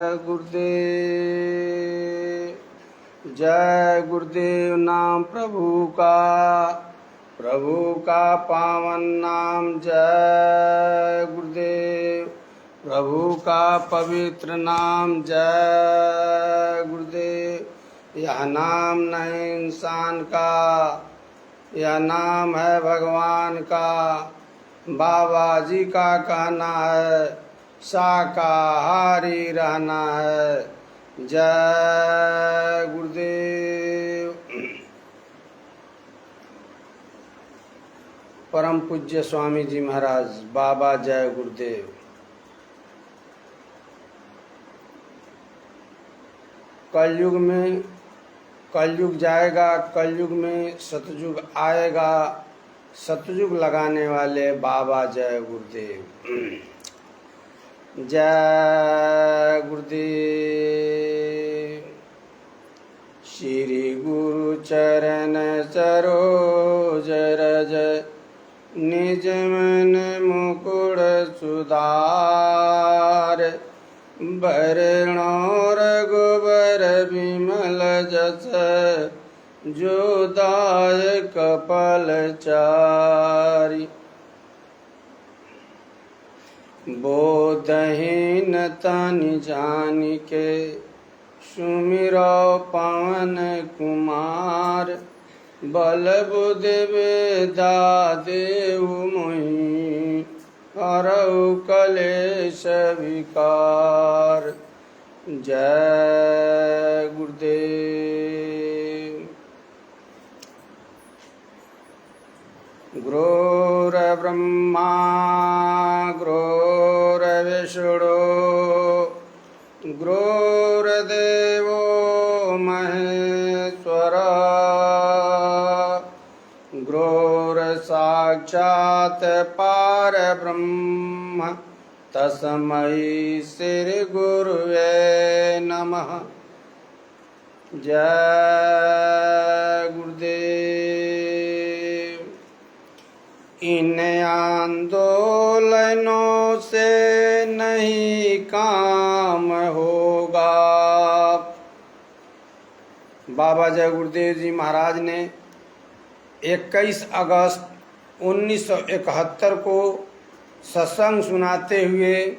गुरुदेव जय गुरुदेव। नाम प्रभु का पावन नाम जय गुरुदेव। प्रभु का पवित्र नाम जय गुरुदेव। यह नाम नहीं इंसान का, यह नाम है भगवान का। बाबा जी का कहना है शाकाहारी रहना है। जय गुरुदेव। परम पूज्य स्वामी जी महाराज बाबा जय गुरुदेव। कलयुग जाएगा, कलयुग में सतयुग आएगा। सतयुग लगाने वाले बाबा जय गुरुदेव। जय गुरुदेव। श्री गुरु चरण सरोज रज निज मन मुकुर सुधार। बरणो रघुबर विमल जस जो दायक फलचारि। बोधहीन तनि जानिके सुमिरो पवन कुमार। बल बुद्धि विद्या देहु मोहि हरऊ कलेश विकार। जय गुरुदेव। गुरुर्ब्रह्मा गुरुर्विष्णु गुरुर्देवो महेश्वरः। गुरुर्साक्षात् परब्रह्म तस्मै श्री गुरुवे नमः। जय गुरुदेव। इन आंदोलनों से नहीं काम होगा। बाबा जय गुरुदेव जी महाराज ने 21 अगस्त 1971 को सत्संग सुनाते हुए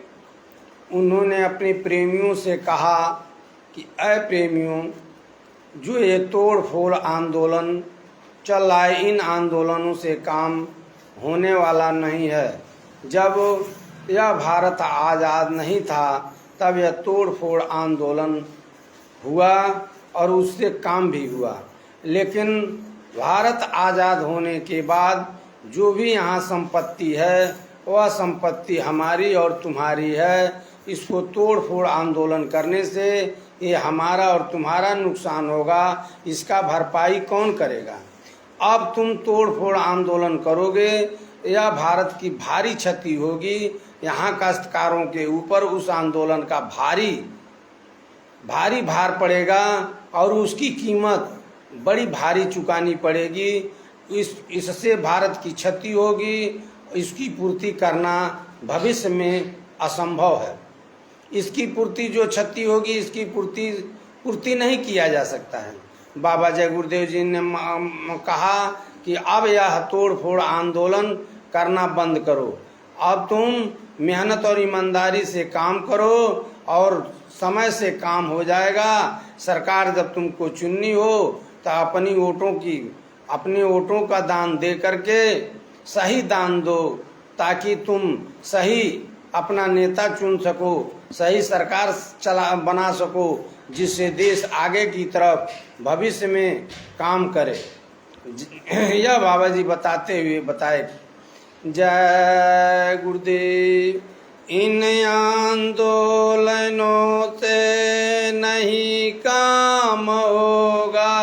उन्होंने अपने प्रेमियों से कहा कि अय प्रेमियों, जो ये तोड़ फोड़ आंदोलन चल रहा है, इन आंदोलनों से काम होने वाला नहीं है। जब यह भारत आज़ाद नहीं था तब यह तोड़ फोड़ आंदोलन हुआ और उससे काम भी हुआ। लेकिन भारत आज़ाद होने के बाद जो भी यहाँ संपत्ति है वह संपत्ति हमारी और तुम्हारी है। इसको तोड़ फोड़ आंदोलन करने से ये हमारा और तुम्हारा नुकसान होगा। इसका भरपाई कौन करेगा? अब तुम तोड़ फोड़ आंदोलन करोगे, यह भारत की भारी क्षति होगी। यहाँ काश्तकारों के ऊपर उस आंदोलन का भारी भार पड़ेगा और उसकी कीमत बड़ी भारी चुकानी पड़ेगी। इससे भारत की क्षति होगी। इसकी पूर्ति करना भविष्य में असंभव है। इसकी पूर्ति जो क्षति होगी, इसकी पूर्ति नहीं किया जा सकता है। बाबा जय गुरुदेव जी ने कहा कि अब यह तोड़ फोड़ आंदोलन करना बंद करो। अब तुम मेहनत और ईमानदारी से काम करो और समय से काम हो जाएगा। सरकार जब तुमको चुननी हो तो अपनी वोटों का दान दे करके सही दान दो, ताकि तुम सही अपना नेता चुन सको, सही सरकार बना सको, जिससे देश आगे की तरफ भविष्य में काम करे। यह बाबा जी बताते हुए बताए। जय गुरुदेव। इन आंदोलनों से नहीं काम होगा।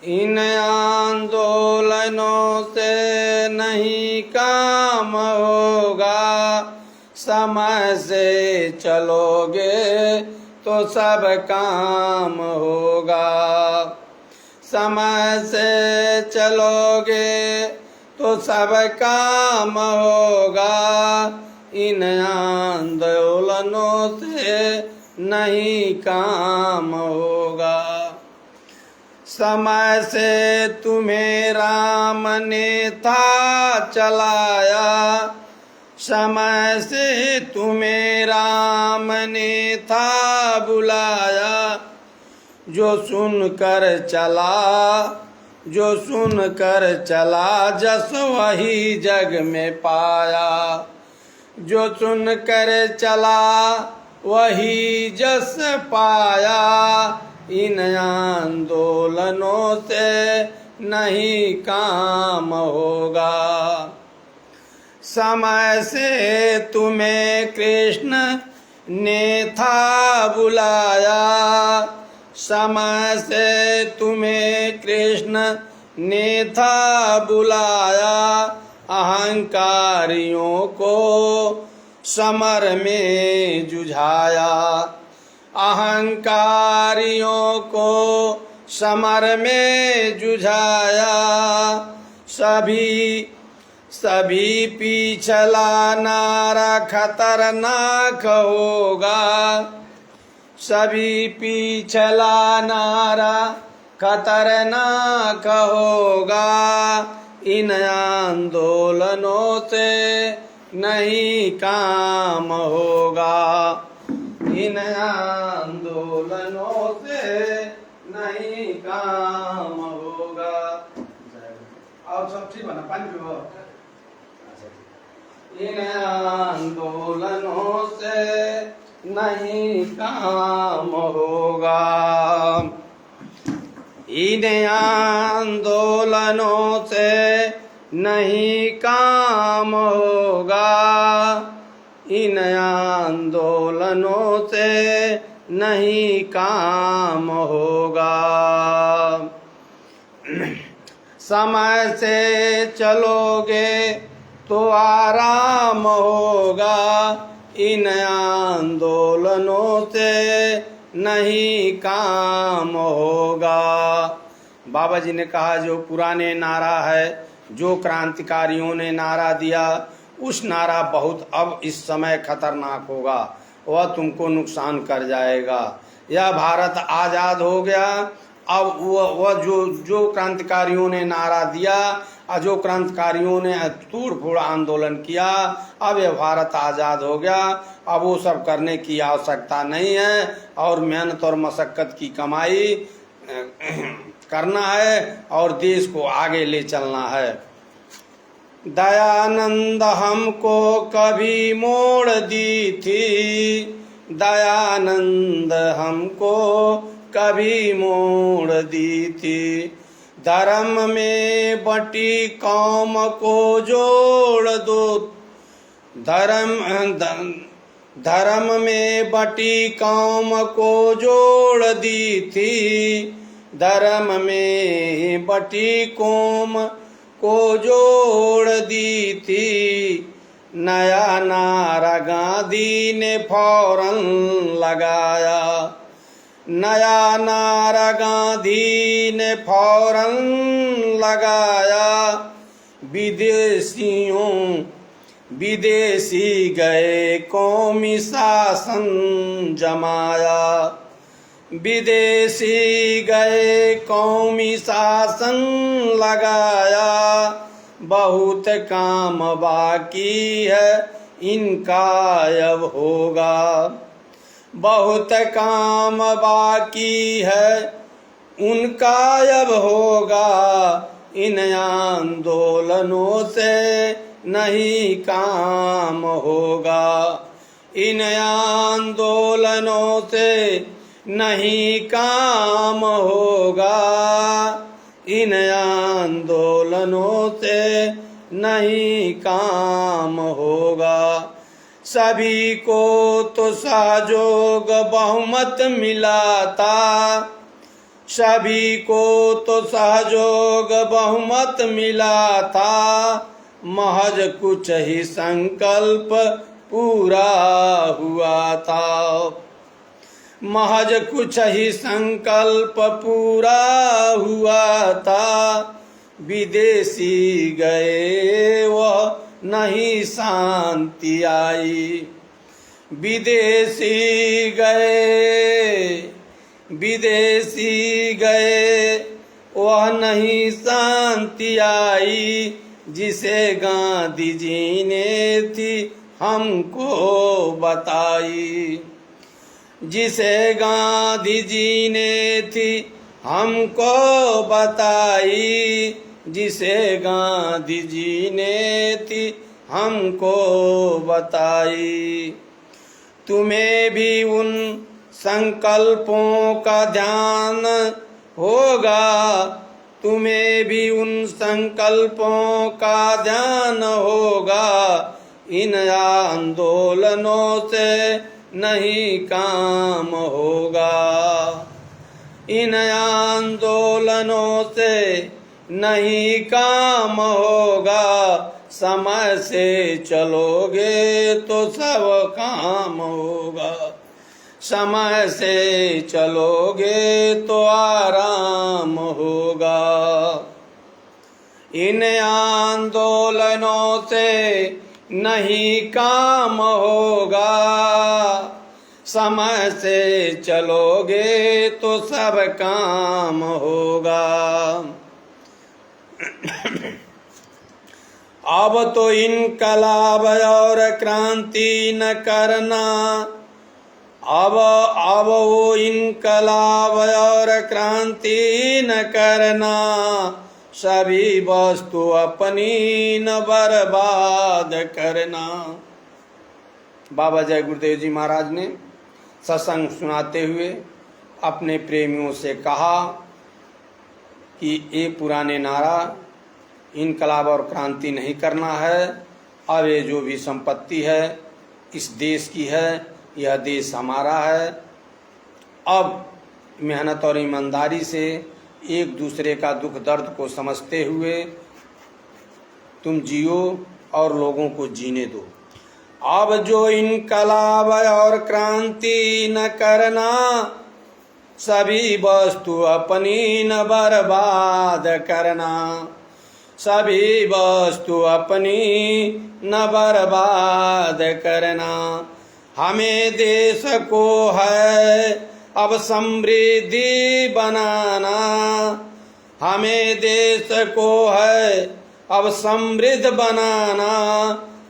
इन आंदोलनों से नहीं काम होगा। समय से चलोगे तो सब काम होगा। समय से चलोगे तो सब काम होगा। इन आंदोलनों से नहीं काम होगा। समय से तुम्हें राम ने था चलाया, समय से तुम्हें राम ने था बुलाया। जो सुनकर चला जस वही जग में पाया। जो सुनकर चला वही जस पाया। इन आंदोलनों से नहीं काम होगा। समय से तुम्हें कृष्ण ने था बुलाया, समय से तुम्हें कृष्ण ने था बुलाया। अहंकारियों को समर में जुझाया, अहंकारियों को समर में जुझाया। सभी पिछला नारा खतरनाक होगा, सभी पिछला नारा खतरनाक होगा। इन आंदोलनों से नहीं काम होगा, इन आंदोलनों से नहीं काम होगा। और सब ठीक बना पानी पीओ। इन आंदोलनों से नहीं काम होगा, इन आंदोलनों से नहीं काम होगा, इन आंदोलनों से नहीं काम होगा। समय से चलोगे तो आराम होगा, इन आंदोलनों से नहीं काम होगा। बाबा जी ने कहा जो पुराने नारा है, जो क्रांतिकारियों ने नारा दिया, उस नारा बहुत अब इस समय खतरनाक होगा, वह तुमको नुकसान कर जाएगा। यह भारत आज़ाद हो गया, अब वह जो क्रांतिकारियों ने नारा दिया और जो क्रांतिकारियों ने तोड़ फोड़ आंदोलन किया, अब यह भारत आज़ाद हो गया। अब वो सब करने की आवश्यकता नहीं है और मेहनत और मशक्क़त की कमाई करना है और देश को आगे ले चलना है। दयानंद हमको कभी मोड़ दी थी, दयानंद हमको कभी मोड़ दी थी। धर्म में बटी कौम को जोड़ दो, धर्म में बटी कौम को जोड़ दी थी, धर्म में बटी कौम को जोड़ दी थी। नया नारा गांधी ने फौरन लगाया, नया नारा गांधी ने फौरन लगाया। विदेशी गए कौमी शासन जमाया, विदेशी गए कौमी शासन लगाया। बहुत काम बाकी है इनका अब होगा, बहुत काम बाकी है उनका अब होगा। इन आंदोलनों से नहीं काम होगा, इन आंदोलनों से नहीं काम होगा, इन आंदोलनों से नहीं काम होगा। सभी को तो सहयोग बहुमत मिला था, सभी को तो सहयोग बहुमत मिला था। महज कुछ ही संकल्प पूरा हुआ था, महज कुछ ही संकल्प पूरा हुआ था। विदेशी गए वह नहीं शांति आई। विदेशी गए वह नहीं शांति आई, जिसे गांधी जी ने थी हमको बताई। जिसे गांधी जी ने थी हमको बताई, जिसे गांधी जी ने थी हमको बताई। तुम्हें भी उन संकल्पों का ध्यान होगा, तुम्हें भी उन संकल्पों का ध्यान होगा। इन आंदोलनों से नहीं काम होगा, इन आंदोलनों से नहीं काम होगा। समय से चलोगे तो सब काम होगा, समय से चलोगे तो आराम होगा। इन आंदोलनों से नहीं काम होगा, समय से चलोगे तो सब काम होगा। अब तो इनकलाब और क्रांति न करना, अब वो इनकलाब और क्रांति न करना। सभी वस्तु अपनी न बर्बाद करना। बाबा जय गुरुदेव जी महाराज ने सत्संग सुनाते हुए अपने प्रेमियों से कहा कि ये पुराने नारा इनकलाब और क्रांति नहीं करना है। अब ये जो भी संपत्ति है इस देश की है, यह देश हमारा है। अब मेहनत और ईमानदारी से एक दूसरे का दुख दर्द को समझते हुए तुम जियो और लोगों को जीने दो। अब जो इनकलाब और क्रांति न करना, सभी वस्तु अपनी न बर्बाद करना। सभी वस्तु अपनी न बर्बाद करना। हमें देश को है अब समृद्धि बनाना, हमें देश को है अब समृद्ध बनाना।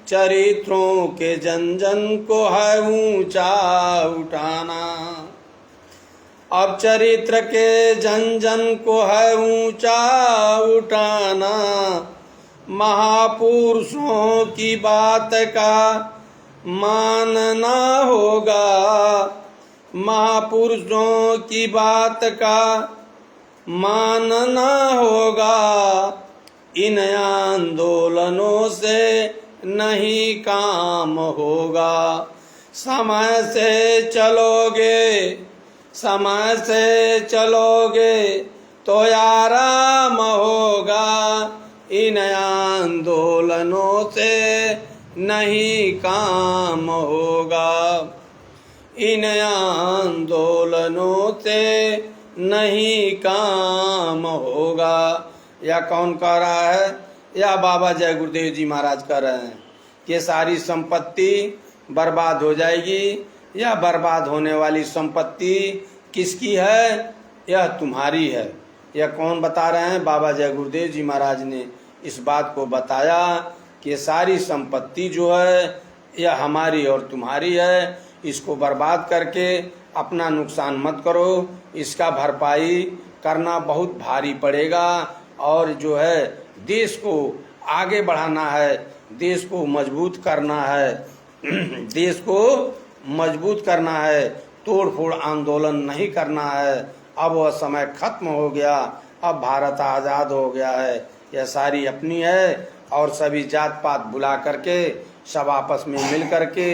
चरित्रों के जन जन को है ऊंचा उठाना, अब चरित्र के जन जन को है ऊंचा उठाना। महापुरुषों की बात का मानना होगा, महापुरुषों की बात का मानना होगा। इन आंदोलनों से नहीं काम होगा। समय से चलोगे, समय से चलोगे तो आराम होगा। इन आंदोलनों से नहीं काम होगा, इन आंदोलनों से नहीं काम होगा। या कौन कह रहा है? या बाबा जय गुरुदेव जी महाराज कह रहे हैं कि सारी संपत्ति बर्बाद हो जाएगी। यह बर्बाद होने वाली संपत्ति किसकी है? यह तुम्हारी है। यह कौन बता रहे हैं? बाबा जय गुरुदेव जी महाराज ने इस बात को बताया कि सारी संपत्ति जो है यह हमारी और तुम्हारी है। इसको बर्बाद करके अपना नुकसान मत करो, इसका भरपाई करना बहुत भारी पड़ेगा। और जो है देश को आगे बढ़ाना है, देश को मजबूत करना है, देश को मजबूत करना है, तोड़ फोड़ आंदोलन नहीं करना है। अब वह समय खत्म हो गया, अब भारत आज़ाद हो गया है। यह सारी अपनी है और सभी जात पात बुला करके सब आपस में मिल करके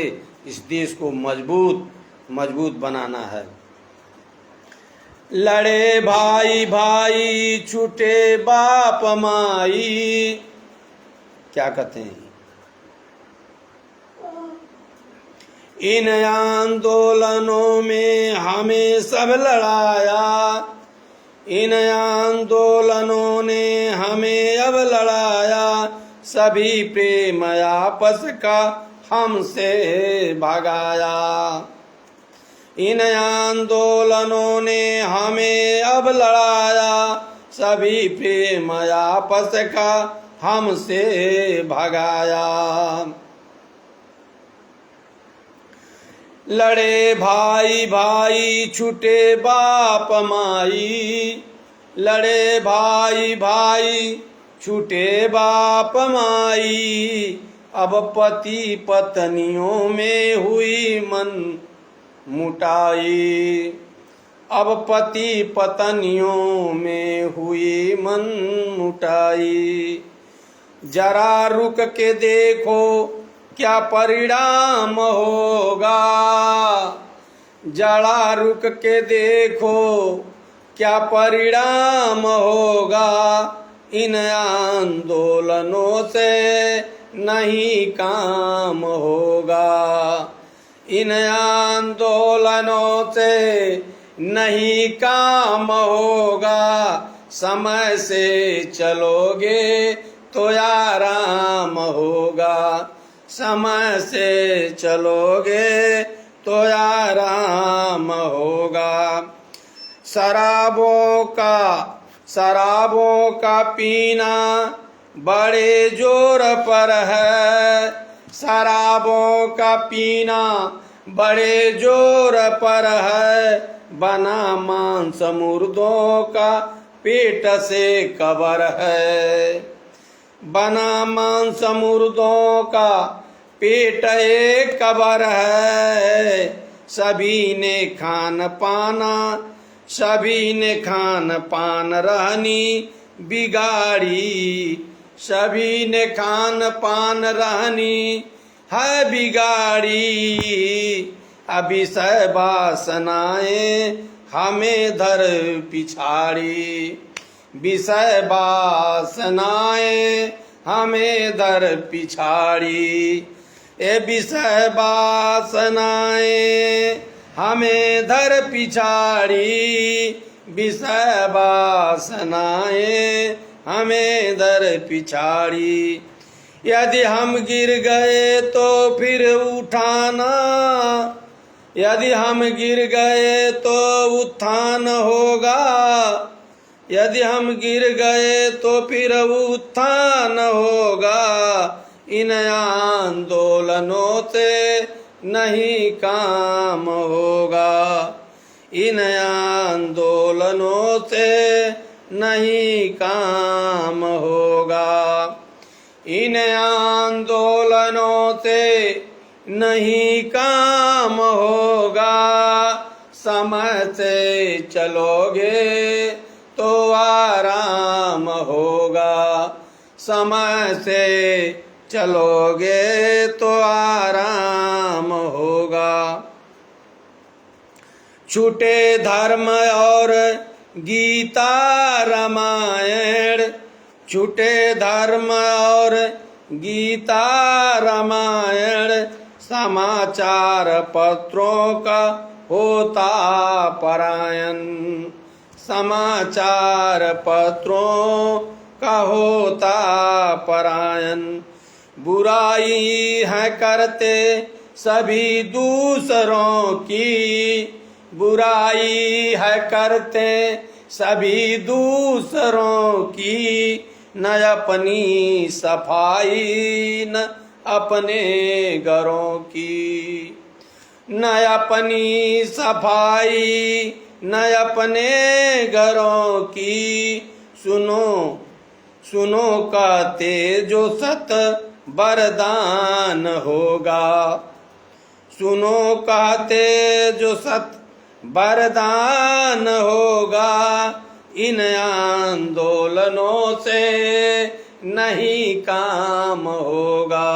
इस देश को मजबूत बनाना है। लड़े भाई भाई छूटे बाप माई, क्या कहते हैं? इन आंदोलनों में हमें सब लड़ाया, इन आंदोलनों ने हमें अब लड़ाया। सभी प्रेम आपस का हमसे भगाया। इन आंदोलनों ने हमें अब लड़ाया, सभी प्रेम आपस का हमसे भगाया। लड़े भाई भाई छूटे बाप माई, लड़े भाई भाई छूटे बाप माई। अब पति पत्नियों में हुई मन मुटाई, अब पति पत्नियों में हुई मन मुटाई। जरा रुक के देखो क्या परिणाम होगा, जरा रुक के देखो क्या परिणाम होगा। इन आंदोलनों से नहीं काम होगा, इन आंदोलनों से नहीं काम होगा। समय से चलोगे तो आराम होगा, समय से चलोगे तो आराम होगा। शराबों का पीना बड़े जोर पर है, शराबों का पीना बड़े जोर पर है। बना मांस मुर्दों का पेट से कबर है, बना मांस मुर्दों का पेट एक कबर है। सभी ने खान पान रहनी बिगाड़ी, सभी ने खान पान रहनी है बिगाड़ी। अभी सब वासनाएं हमें धर पिछाड़ी, विषय वासनाएं हमें धर पिछाड़ी। ए विषय वासनाएं हमें धर पिछाड़ी, विषय वासनाएं हमें धर पिछाड़ी। यदि हम गिर गए तो फिर उठाना, यदि हम गिर गए तो उत्थान होगा, यदि हम गिर गए तो फिर उत्थान होगा। इन आंदोलनों से नहीं काम होगा, इन आंदोलनों से नहीं काम होगा, इन आंदोलनों से नहीं काम होगा। समय से चलोगे तो आराम होगा, समय से चलोगे तो आराम होगा। छूटे धर्म और गीता रामायण, छूटे धर्म और गीता रामायण। समाचार पत्रों का होता परायण, समाचार पत्रों का होता परायण। बुराई है करते सभी दूसरों की, बुराई है करते सभी दूसरों की। न अपनी सफाई न अपने घरों की, न अपनी सफाई न अपने घरों की। सुनो सुनो कहते जो सत वरदान होगा, सुनो कहते जो सत वरदान होगा। इन आंदोलनों से नहीं काम होगा,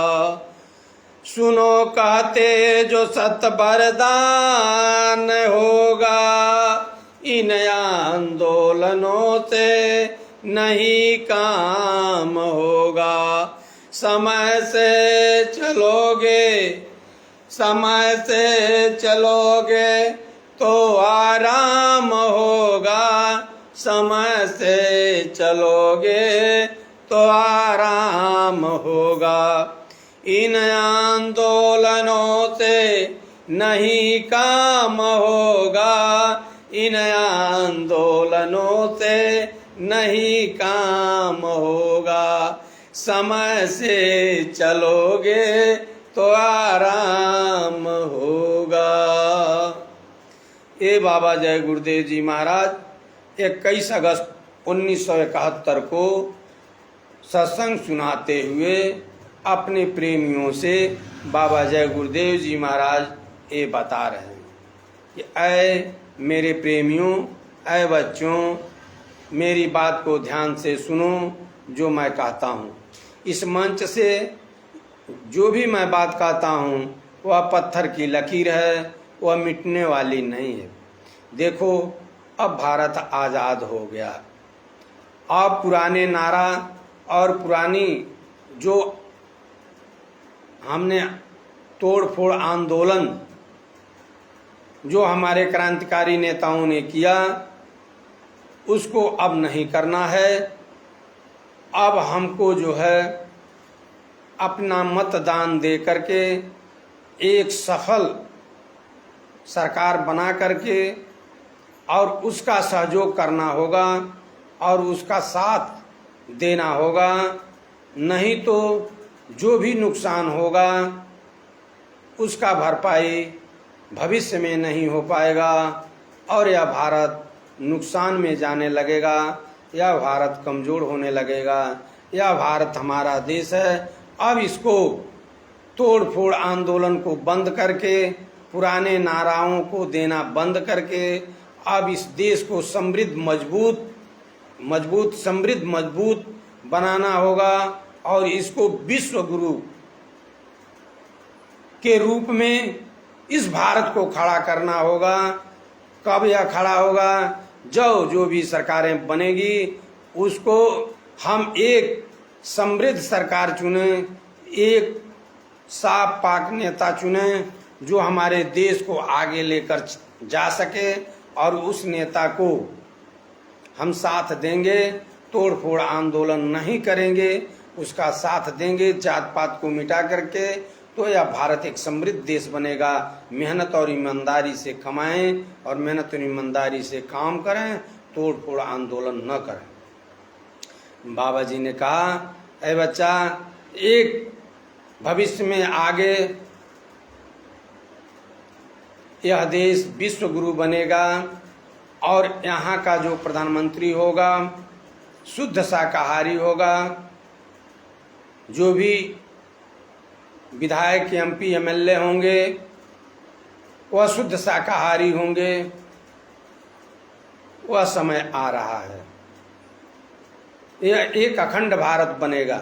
सुनो कहते जो सत वरदान होगा। इन आंदोलनों से नहीं काम होगा। समय से चलोगे, समय से चलोगे तो आराम होगा, समय से चलोगे तो आराम होगा। इन आंदोलनों से नहीं काम होगा, इन आंदोलनों से नहीं काम होगा। समय से चलोगे तो आराम होगा। ये बाबा जय गुरुदेव जी महाराज 21 अगस्त 1971 को सत्संग सुनाते हुए अपने प्रेमियों से बाबा जय गुरुदेव जी महाराज ये बता रहे हैं कि ऐ मेरे प्रेमियों, ऐ बच्चों, मेरी बात को ध्यान से सुनो जो मैं कहता हूँ। इस मंच से जो भी मैं बात कहता हूँ वह पत्थर की लकीर है, वह मिटने वाली नहीं है। देखो, अब भारत आज़ाद हो गया। अब पुराने नारा और पुरानी जो हमने तोड़ फोड़ आंदोलन जो हमारे क्रांतिकारी नेताओं ने किया, उसको अब नहीं करना है। अब हमको जो है अपना मतदान दे करके एक सफल सरकार बना करके और उसका सहयोग करना होगा और उसका साथ देना होगा। नहीं तो जो भी नुकसान होगा उसका भरपाई भविष्य में नहीं हो पाएगा और यह भारत नुकसान में जाने लगेगा, यह भारत कमज़ोर होने लगेगा। यह भारत हमारा देश है। अब इसको तोड़ फोड़ आंदोलन को बंद करके, पुराने नाराओं को देना बंद करके अब इस देश को समृद्ध मजबूत बनाना होगा और इसको विश्व गुरु के रूप में इस भारत को खड़ा करना होगा। कब यह खड़ा होगा? जो भी सरकारें बनेगी उसको हम एक समृद्ध सरकार चुने, एक साफ पाक नेता चुने जो हमारे देश को आगे लेकर जा सके और उस नेता को हम साथ देंगे। तोड़ फोड़ आंदोलन नहीं करेंगे, उसका साथ देंगे जात पात को मिटा करके, तो यह भारत एक समृद्ध देश बनेगा। मेहनत और ईमानदारी से कमाएं और मेहनत और ईमानदारी से काम करें, तोड़ फोड़ आंदोलन न करें। बाबा जी ने कहा, ऐ बच्चा, एक भविष्य में आगे यह देश विश्व गुरु बनेगा और यहाँ का जो प्रधानमंत्री होगा शुद्ध शाकाहारी होगा। जो भी विधायक, एमपी, एमएलए होंगे वह शुद्ध शाकाहारी होंगे। वह समय आ रहा है। यह एक अखंड भारत बनेगा।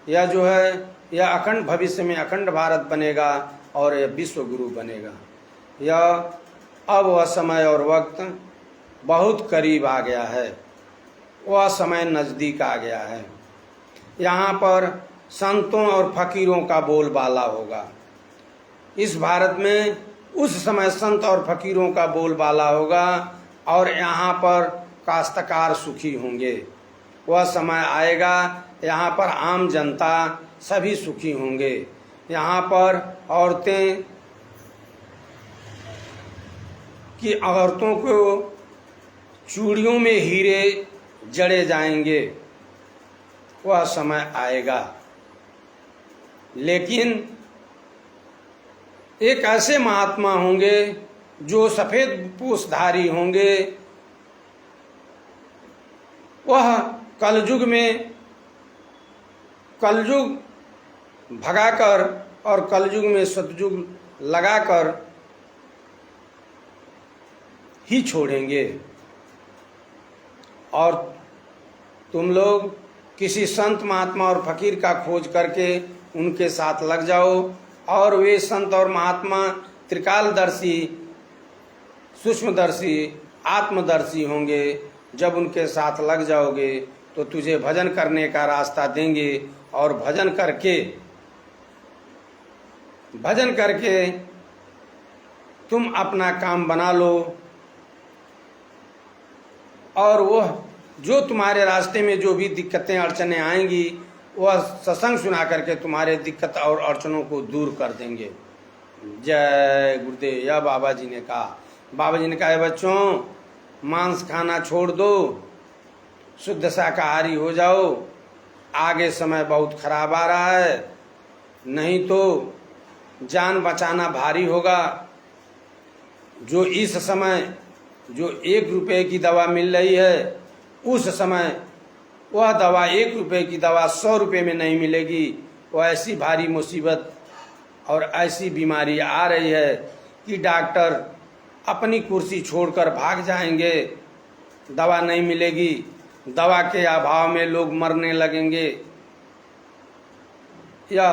यह जो है यह अखंड भविष्य में अखंड भारत बनेगा और यह विश्व गुरु बनेगा। यह अब वह समय और वक्त बहुत करीब आ गया है। वह समय नज़दीक आ गया है। यहाँ पर संतों और फकीरों का बोलबाला होगा। इस भारत में उस समय संत और फकीरों का बोलबाला होगा और यहाँ पर काश्तकार सुखी होंगे। वह समय आएगा, यहाँ पर आम जनता सभी सुखी होंगे। यहाँ पर औरतों को चूड़ियों में हीरे जड़े जाएंगे। वह समय आएगा। लेकिन एक ऐसे महात्मा होंगे जो सफ़ेद पोषधारी होंगे। वह कलयुग भगाकर और कलयुग में सतयुग लगाकर ही छोड़ेंगे। और तुम लोग किसी संत महात्मा और फकीर का खोज करके उनके साथ लग जाओ और वे संत और महात्मा त्रिकालदर्शी, सूक्ष्मदर्शी, आत्मदर्शी होंगे। जब उनके साथ लग जाओगे तो तुझे भजन करने का रास्ता देंगे और भजन करके तुम अपना काम बना लो और वह जो तुम्हारे रास्ते में जो भी दिक्कतें अड़चनें आएंगी वह सत्संग सुना करके तुम्हारे दिक्कत और अड़चनों को दूर कर देंगे। जय गुरुदेव। यह बाबा जी ने कहा। बाबा जी ने कहा, बच्चों मांस खाना छोड़ दो, शुद्ध शाकाहारी हो जाओ, आगे समय बहुत खराब आ रहा है, नहीं तो जान बचाना भारी होगा। जो इस समय जो 1 रुपये की दवा मिल रही है, उस समय वह दवा 1 रुपये की दवा 100 रुपये में नहीं मिलेगी। वह ऐसी भारी मुसीबत और ऐसी बीमारी आ रही है कि डॉक्टर अपनी कुर्सी छोड़कर भाग जाएंगे, दवा नहीं मिलेगी, दवा के अभाव में लोग मरने लगेंगे। या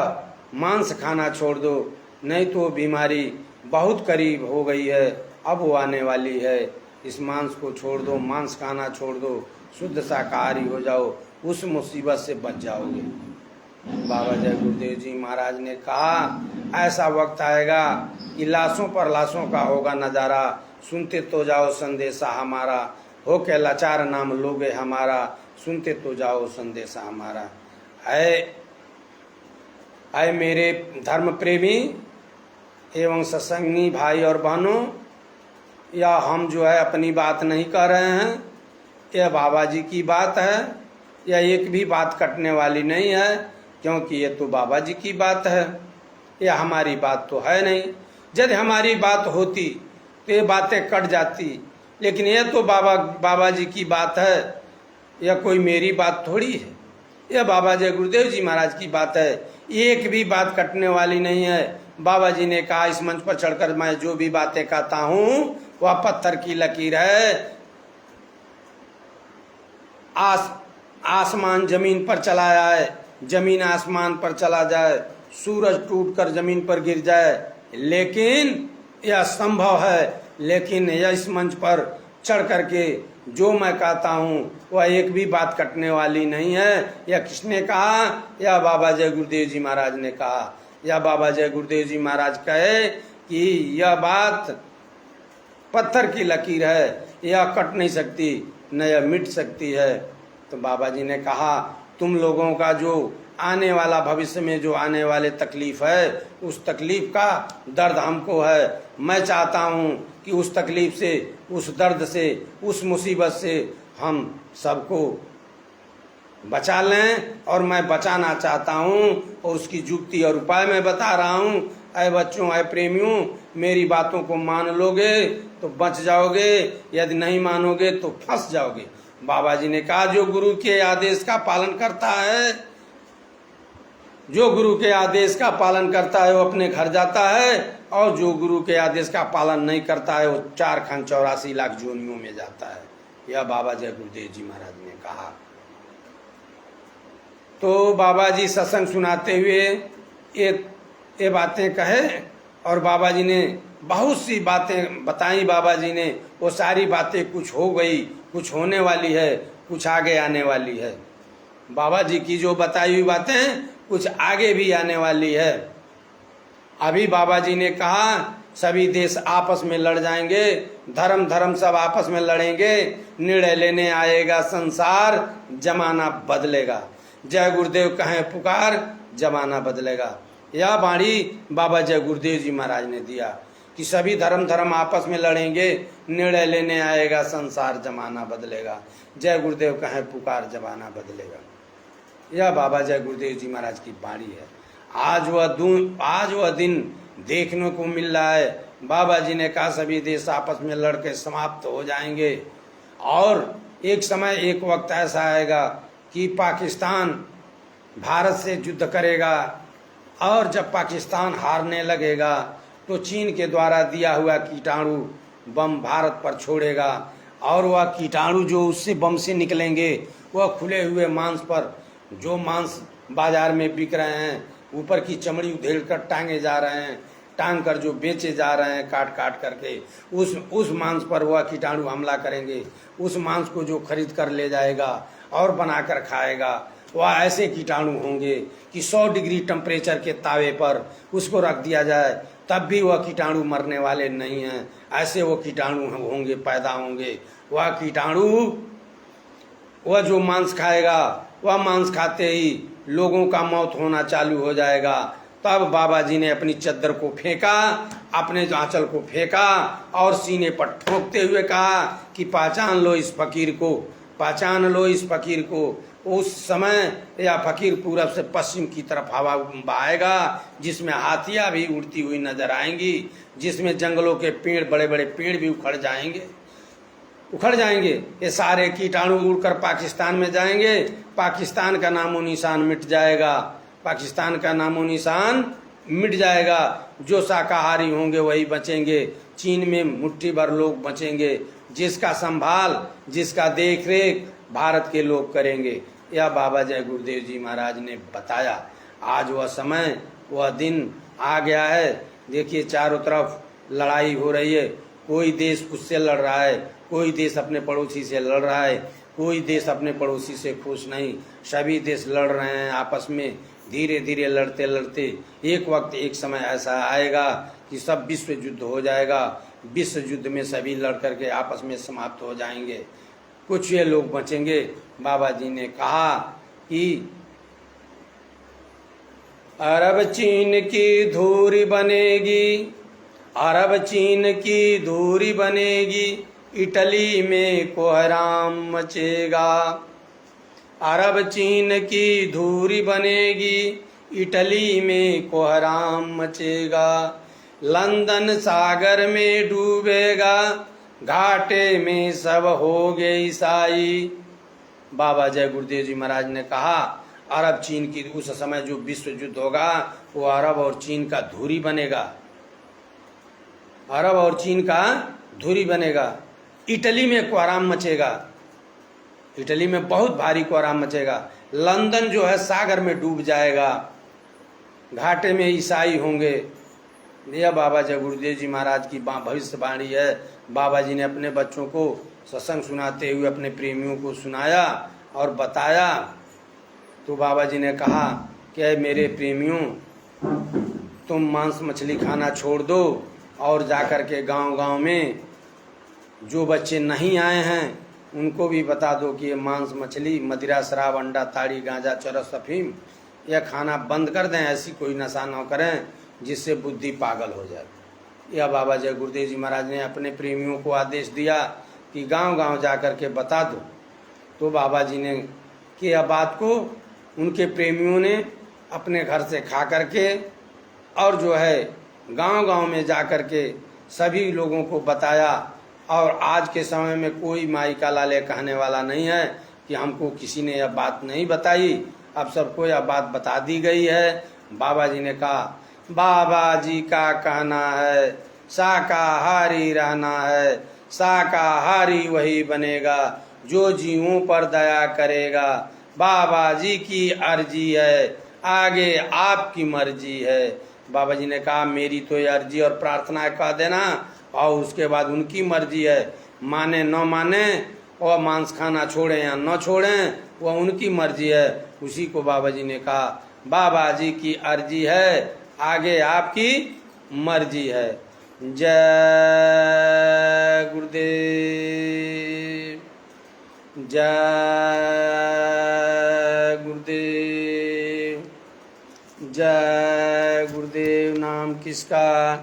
मांस खाना छोड़ दो, नहीं तो बीमारी बहुत करीब हो गई है, अब वो आने वाली है। इस मांस को छोड़ दो, मांस खाना छोड़ दो, शुद्ध शाकाहारी हो जाओ, उस मुसीबत से बच जाओगे। बाबा जय गुरुदेव जी महाराज ने कहा, ऐसा वक्त आएगा कि लाशों पर लाशों का होगा नज़ारा, सुनते तो जाओ संदेशा हमारा, हो के लाचार नाम लोगे हमारा, सुनते तो जाओ संदेशा हमारा। है मेरे धर्म प्रेमी एवं सत्संगी भाई और बहनों, या हम जो है अपनी बात नहीं कर रहे हैं, यह बाबा जी की बात है। यह एक भी बात कटने वाली नहीं है, क्योंकि ये तो बाबा जी की बात है, यह हमारी बात तो है नहीं। यदि हमारी बात होती तो ये बातें कट जाती, लेकिन यह तो बाबा जी की बात है, यह कोई मेरी बात थोड़ी है, यह बाबा जय गुरुदेव जी महाराज की बात है। एक भी बात कटने वाली नहीं है। बाबा जी ने कहा, इस मंच पर चढ़कर मैं जो भी बातें कहता हूँ वह पत्थर की लकीर है। आसमान जमीन पर चला जाए, जमीन आसमान पर चला जाए, सूरज टूटकर जमीन पर गिर जाए, लेकिन यह संभव है। लेकिन यह इस मंच पर चढ़ करके जो मैं कहता हूँ वह एक भी बात कटने वाली नहीं है। यह किसने कहा? यह बाबा जय गुरुदेव जी महाराज ने कहा। यह बाबा जय गुरुदेव जी महाराज कहे कि यह बात पत्थर की लकीर है, यह कट नहीं सकती, न यह मिट सकती है। तो बाबा जी ने कहा, तुम लोगों का जो आने वाला भविष्य में जो आने वाले तकलीफ है, उस तकलीफ का दर्द हमको है। मैं चाहता हूँ कि उस तकलीफ से, उस दर्द से, उस मुसीबत से हम सबको बचा लें, और मैं बचाना चाहता हूँ, और उसकी जुक्ति और उपाय मैं बता रहा हूँ। ऐ बच्चों, ऐ प्रेमियों, मेरी बातों को मान लोगे तो बच जाओगे, यदि नहीं मानोगे तो फंस जाओगे। बाबा जी ने कहा, जो गुरु के आदेश का पालन करता है, जो गुरु के आदेश का पालन करता है वो अपने घर जाता है, और जो गुरु के आदेश का पालन नहीं करता है वो 4 खान 84 लाख जोनियों में जाता है। यह बाबा जय गुरुदेव जी महाराज ने कहा। तो बाबा जी सत्संग सुनाते हुए ये बातें कहे, और बाबा जी ने बहुत सी बातें बताई। बाबा जी ने वो सारी बातें, कुछ हो गई, कुछ होने वाली है, कुछ आगे आने वाली है। बाबा जी की जो बताई हुई बातें कुछ आगे भी आने वाली है। अभी बाबा जी ने कहा, सभी देश आपस में लड़ जाएंगे, धर्म सब आपस में लड़ेंगे, निर्णय लेने आएगा संसार, जमाना बदलेगा। जय गुरुदेव कहें पुकार, जमाना बदलेगा। यह वाणी बाबा जय गुरुदेव जी महाराज ने दिया कि सभी धर्म आपस में लड़ेंगे, निर्णय लेने आएगा संसार, जमाना बदलेगा। जय गुरुदेव कहें पुकार, जमाना बदलेगा। यह बाबा जय गुरुदेव जी महाराज की वाणी है। आज वह दिन देखने को मिल रहा है। बाबा जी ने कहा, सभी देश आपस में लड़के समाप्त हो जाएंगे, और एक समय, एक वक्त ऐसा आएगा कि पाकिस्तान भारत से युद्ध करेगा, और जब पाकिस्तान हारने लगेगा तो चीन के द्वारा दिया हुआ कीटाणु बम भारत पर छोड़ेगा, और वह कीटाणु जो उससे बम से निकलेंगे वह खुले हुए मांस पर, जो मांस बाजार में बिक रहे हैं, ऊपर की चमड़ी उधेड़ कर टांगे जा रहे हैं, टांग कर जो बेचे जा रहे हैं काट काट करके, उस मांस पर वह कीटाणु हमला करेंगे। उस मांस को जो खरीद कर ले जाएगा और बनाकर खाएगा, वह ऐसे कीटाणु होंगे कि 100 डिग्री टेम्परेचर के तावे पर उसको रख दिया जाए, तब भी वह कीटाणु मरने वाले नहीं हैं। ऐसे वो कीटाणु होंगे, पैदा होंगे। वह कीटाणु, वह जो मांस खाएगा, वह मांस खाते ही लोगों का मौत होना चालू हो जाएगा। तब बाबा जी ने अपनी चद्दर को फेंका, अपने आंचल को फेंका और सीने पर ठोकते हुए कहा कि पहचान लो इस फकीर को, पहचान लो इस फकीर को। उस समय यह फकीर पूरब से पश्चिम की तरफ हवा बहाएगा, जिसमें हाथियां भी उड़ती हुई नजर आएंगी, जिसमें जंगलों के पेड़, बड़े बड़े पेड़ भी उखड़ जाएंगे। ये सारे कीटाणु उड़कर पाकिस्तान में जाएंगे। पाकिस्तान का नामो निशान मिट जाएगा, पाकिस्तान का नामो निशान मिट जाएगा। जो शाकाहारी होंगे वही बचेंगे। चीन में मुट्ठी भर लोग बचेंगे, जिसका संभाल, जिसका देखरेख भारत के लोग करेंगे। यह बाबा जय गुरुदेव जी महाराज ने बताया। आज वह समय, वह दिन आ गया है। देखिए चारों तरफ लड़ाई हो रही है। कोई देश उससे लड़ रहा है, कोई देश अपने पड़ोसी से लड़ रहा है, कोई देश अपने पड़ोसी से खुश नहीं। सभी देश लड़ रहे हैं आपस में। धीरे धीरे लड़ते लड़ते एक वक्त, एक समय ऐसा आएगा कि सब विश्व युद्ध हो जाएगा। विश्व युद्ध में सभी लड़ करके आपस में समाप्त हो जाएंगे, कुछ ये लोग बचेंगे। बाबा जी ने कहा कि अरब चीन की धूरी बनेगी, अरब चीन की धूरी बनेगी, इटली में कोहराम मचेगा। अरब चीन की धूरी बनेगी, इटली में कोहराम मचेगा। लंदन सागर में डूबेगा, घाटे में सब हो गए ईसाई। बाबा जय गुरुदेव जी महाराज ने कहा अरब चीन की, उस समय जो विश्व युद्ध होगा वो अरब और चीन का धूरी बनेगा, अरब और चीन का धूरी बनेगा। इटली में कोहराम मचेगा, इटली में बहुत भारी कोहराम मचेगा। लंदन जो है सागर में डूब जाएगा, घाटे में ईसाई होंगे। यह बाबा जय गुरुदेव जी महाराज की भविष्यवाणी है। बाबा जी ने अपने बच्चों को सत्संग सुनाते हुए अपने प्रेमियों को सुनाया और बताया। तो बाबा जी ने कहा कि मेरे प्रेमियों, तुम मांस मछली खाना छोड़ दो और जाकर के गांव-गांव में जो बच्चे नहीं आए हैं उनको भी बता दो कि ये मांस मछली, मदिरा, शराब, अंडा, ताड़ी, गांजा, चरस, अफीम यह खाना बंद कर दें। ऐसी कोई नशा न करें जिससे बुद्धि पागल हो जाए। यह बाबा जय गुरुदेव जी महाराज ने अपने प्रेमियों को आदेश दिया कि गांव-गांव जाकर के बता दो। तो बाबा जी ने कि यह बात को उनके प्रेमियों ने अपने घर से खा करके और जो है गांव-गांव में जाकर के सभी लोगों को बताया। और आज के समय में कोई माई का लाले कहने वाला नहीं है कि हमको किसी ने यह बात नहीं बताई। अब सबको यह बात बता दी गई है। बाबा जी ने कहा बाबा जी का कहना है शाकाहारी रहना है, शाकाहारी वही बनेगा जो जीवों पर दया करेगा। बाबा जी की अर्जी है, आगे आपकी मर्जी है। बाबा जी ने कहा मेरी तो ये अर्जी और प्रार्थना कह देना और उसके बाद उनकी मर्जी है। माने न माने और मांस खाना छोड़ें या न छोड़ें वह उनकी मर्जी है। उसी को बाबा जी ने कहा बाबा जी की अर्जी है, आगे आपकी मर्जी है। जय गुरुदेव, जय गुरुदेव, जय गुरुदेव। नाम किसका?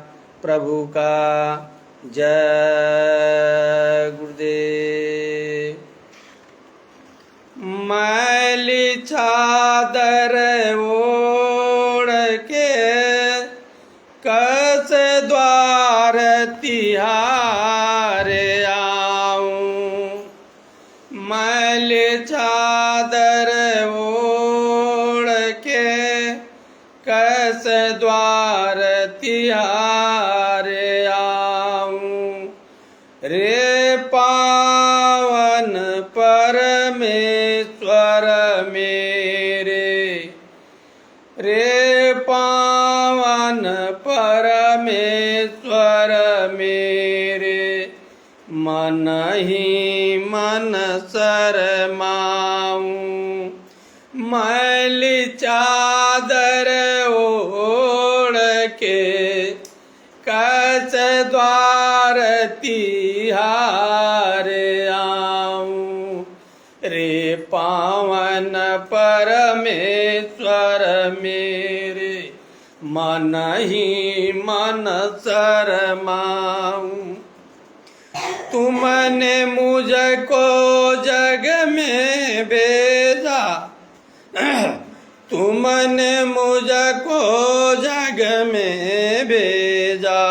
प्रभु का। जय गुरुदेव। मैली चादर ओढ़ के कस द्वार तिहारे आऊं, मैली चादर ओढ़ के कस द्वार तिहारे आऊं। रे पावन परमेश्वर मेरे, रे पावन परमेश्वर मेरे, मन ही मन शरमाऊं। मैली चादर ओढ़ के कस द्वार तिहारे आऊं। रे पावन परमेश्वर मेरे मन ही मन शरमाऊं। तुमने मुझको जग में भेजा, तुमने मुझको जग में भेजा,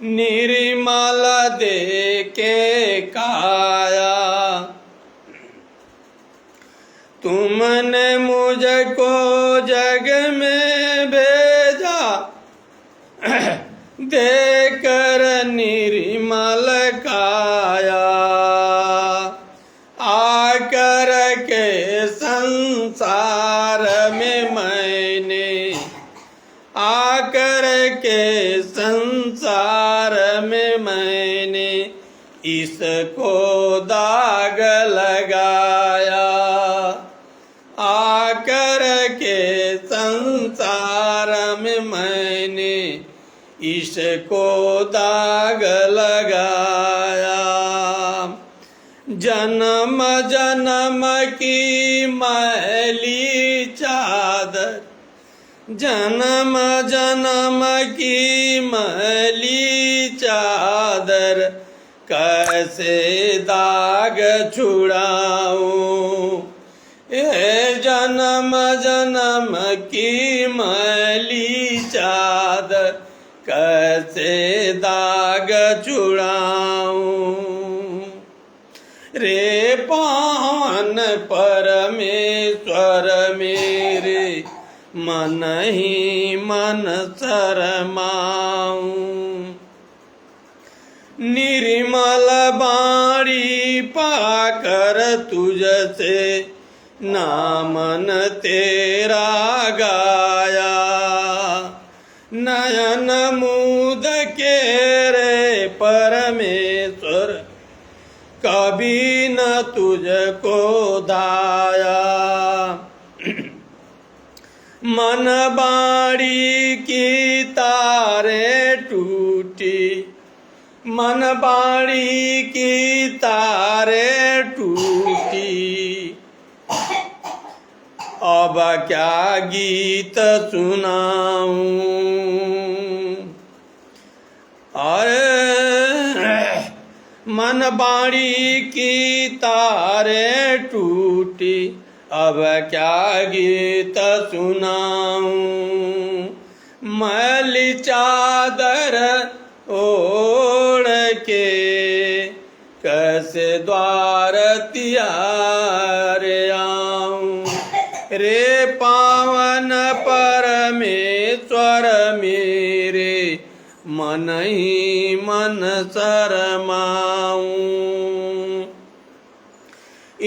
निर्मल दे के काया। तुमने मुझको जग में भेजा, देकर निर्मल काया। आकर के संसार में मैंने, आकर के संसार में मैंने इसको दाग लगाया। आकर के संसार में मैंने इसको दाग लगाया। जन्म जन्म की मैली चादर, जन्म जन्म की मैली चादर, कैसे दाग छुड़ाऊं। ये जन्म जन्म की मैली चादर, कैसे दाग छुड़ाऊं। रे पावन परमेश्वर मेरे, मन ही मन शरमाऊं। निर्मल बाणी पाकर तुझसे नामन तेरा गाया। नयन मूद के रे परमेश्वर, कभी न तुझको धाया। मन बाड़ी की तारे टूटी, मन बाड़ी की तारे टूटी। अब क्या गीत सुनाऊं। अरे मन बाड़ी की तारे टूटी, अब क्या गीत सुनाऊं। मैली चादर ओढ़ के कैसे द्वार तियारे आऊं। रे पावन परमेश्वर मेरे, मन ही मन शरमाऊं।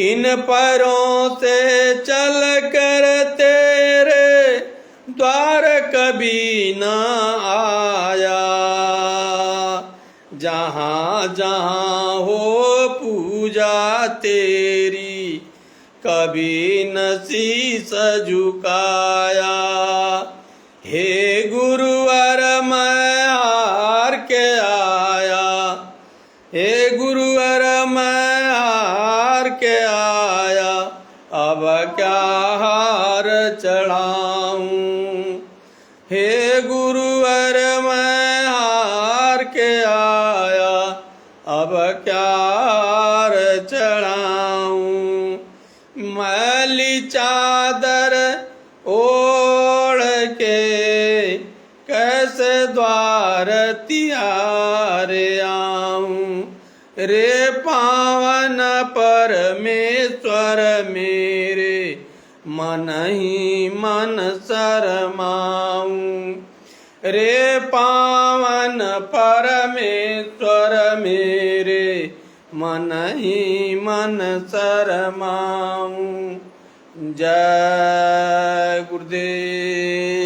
इन पैरों से चल कर तेरे द्वार कभी न आया। जहाँ जहाँ हो पूजा तेरी, कभी न शीस झुकाया। हे गुरुवर मैं हार के आया, हे गुरुवर मैं हार के आया। अब क्या हार चढ़ाऊं। हे गुरुवर मैं हार के आया, अब क्या हार चढ़ाऊं। मैली चादर ओढ़ के कैसे द्वार तियारे आऊं। रे पावन परमेश्वर मेरे, मन ही मन शरमाऊं। रे पावन परमेश्वर मेरे, मन ही मन शरमाऊं। जय गुरुदेव।